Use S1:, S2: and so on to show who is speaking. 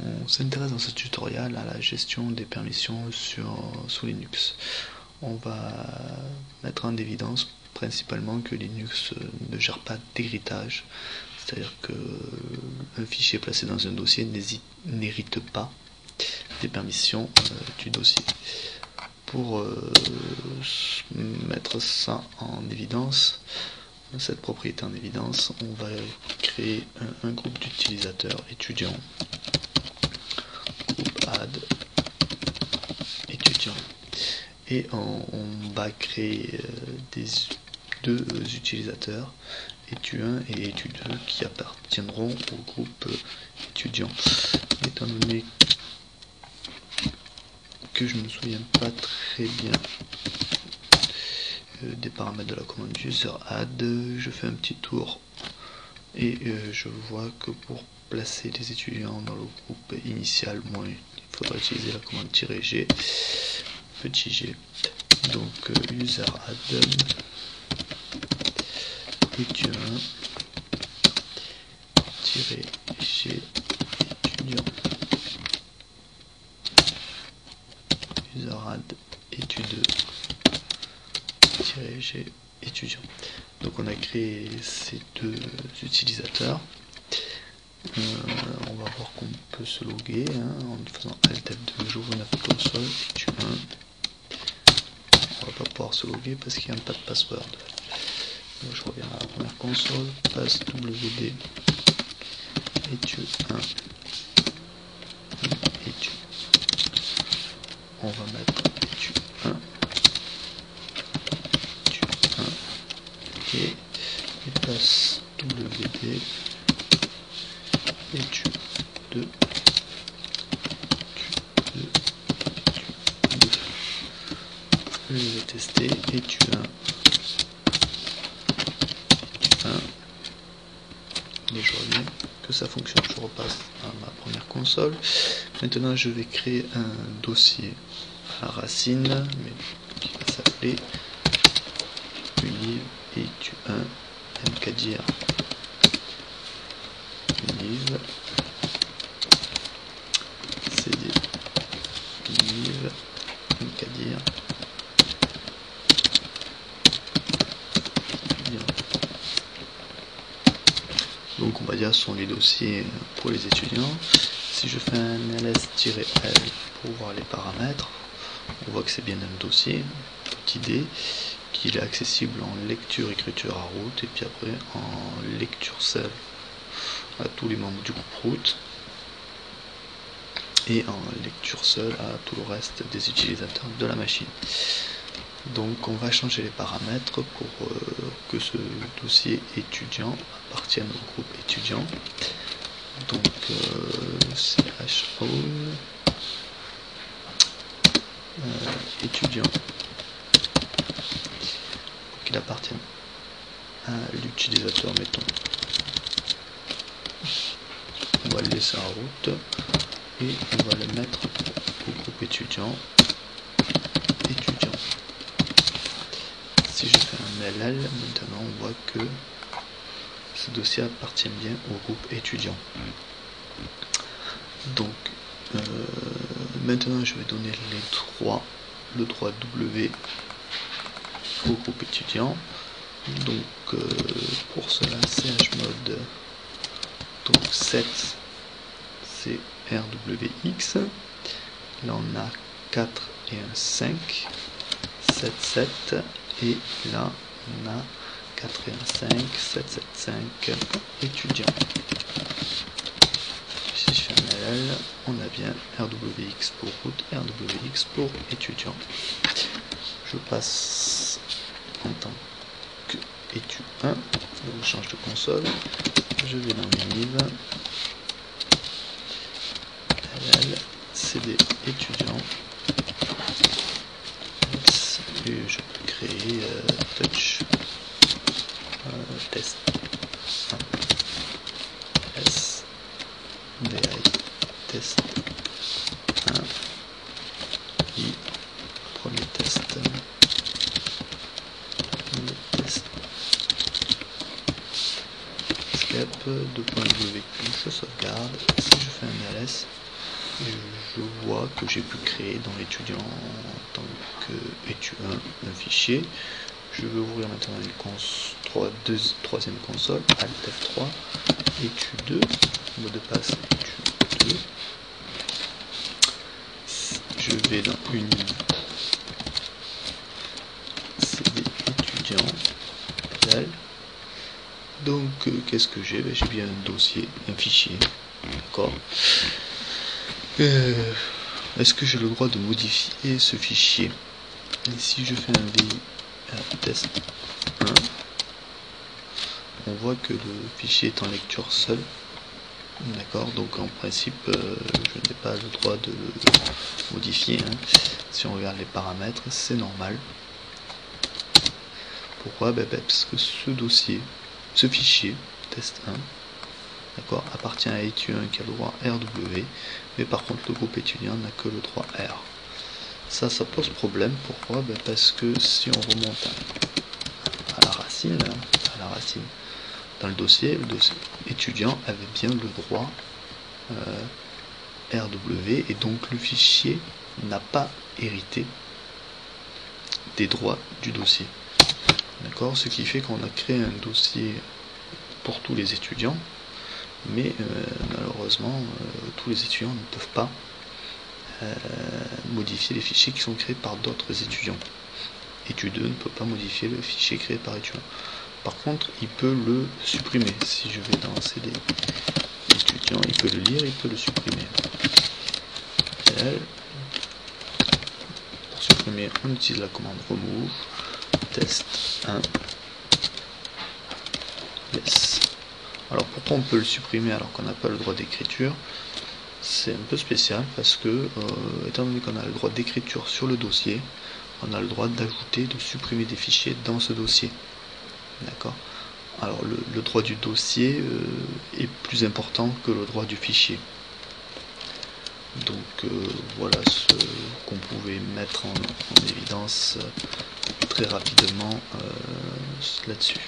S1: On s'intéresse dans ce tutoriel à la gestion des permissions sous Linux. On va mettre en évidence principalement que Linux ne gère pas d'héritage, c'est-à-dire qu'un fichier placé dans un dossier n'hérite pas des permissions du dossier. Pour mettre ça en évidence, cette propriété en évidence, on va créer un groupe d'utilisateurs étudiants, groupe add étudiants, et on va créer deux utilisateurs, étu1 et étu2, qui appartiendront au groupe étudiant. Étant donné que je ne me souviens pas très bien des paramètres de la commande user add, je fais un petit tour et je vois que pour placer les étudiants dans le groupe initial, il faudra utiliser la commande -g, petit g. Donc user add étu1 -g étudiant, user add étu2 -g étudiant. Donc on a créé ces deux utilisateurs. On va voir qu'on peut se loguer en faisant Alt F2, j'ouvre une console étu1. On va pas pouvoir se loguer parce qu'il n'y a pas de password. Donc je reviens à la première console, passe wd étu1 étu. On va mettre étu1 et passe wd étu2 je vais tester étu1 et je reviens que ça fonctionne. Je repasse à ma première console. Maintenant je vais créer un dossier à la racine, mais qui va s'appeler univ étu1 mkdir univ cd univ mkdir. Donc on va dire ce sont les dossiers pour les étudiants. Si je fais un ls-l pour voir les paramètres, on voit que c'est bien un dossier, petite idée, qu'il est accessible en lecture, écriture à root, et puis après en lecture seule à tous les membres du groupe root, et en lecture seule à tout le reste des utilisateurs de la machine. Donc on va changer les paramètres pour que ce dossier étudiant appartienne au groupe étudiant. Donc chown étudiant, pour qu'il appartienne à l'utilisateur, mettons. On va le laisser en route et on va le mettre au groupe étudiant. Si je fais un ll, maintenant on voit que ce dossier appartient bien au groupe étudiant. Donc maintenant je vais donner le droit W au groupe étudiant. Donc pour cela chmod donc 7 c'est rwx. Là on a 4 et un 5, 7 7, et là on a 4 et un 5, 7 7 5 étudiant. Si je fais un ll, on a bien rwx pour root, rwx pour étudiant. Je passe en tant que étu1, donc je change de console, je vais dans univ ll cd étudiant, et je peux créer touch test 1 s vi test 1 i premier test, escape 2.w, je sauvegarde. Si je fais un ls, je vois que j'ai pu créer dans l'étudiant en tant qu'étudiant un fichier. Je vais ouvrir maintenant une troisième console, Alt F3, étude 2, mot de passe étude 2. Je vais dans une CD étudiant, tel. Donc qu'est-ce que j'ai? J'ai bien un dossier, un fichier, d'accord. Est-ce que j'ai le droit de modifier ce fichier? Et si je fais un VI test 1, on voit que le fichier est en lecture seul, d'accord. Donc en principe je n'ai pas le droit de le modifier, hein. Si on regarde les paramètres, c'est normal. Pourquoi? Parce que ce fichier test 1, d'accord, appartient à étudiant qui a le droit RW, mais par contre le groupe étudiant n'a que le droit R. Ça pose problème. Pourquoi? Parce que si on remonte à la racine, dans le dossier étudiant avait bien le droit RW, et donc le fichier n'a pas hérité des droits du dossier. D'accord, ce qui fait qu'on a créé un dossier pour tous les étudiants, mais malheureusement tous les étudiants ne peuvent pas modifier les fichiers qui sont créés par d'autres étudiants. Étude 2 ne peut pas modifier le fichier créé par étudiant. Par contre, il peut le supprimer. Si je vais dans CD étudiant, il peut le lire, il peut le supprimer. Pour supprimer, on utilise la commande remove test 1 yes. Alors pourquoi on peut le supprimer alors qu'on n'a pas le droit d'écriture? C'est un peu spécial parce que étant donné qu'on a le droit d'écriture sur le dossier, on a le droit d'ajouter, de supprimer des fichiers dans ce dossier. D'accord. Alors le droit du dossier est plus important que le droit du fichier. Donc voilà ce qu'on pouvait mettre en évidence très rapidement là-dessus.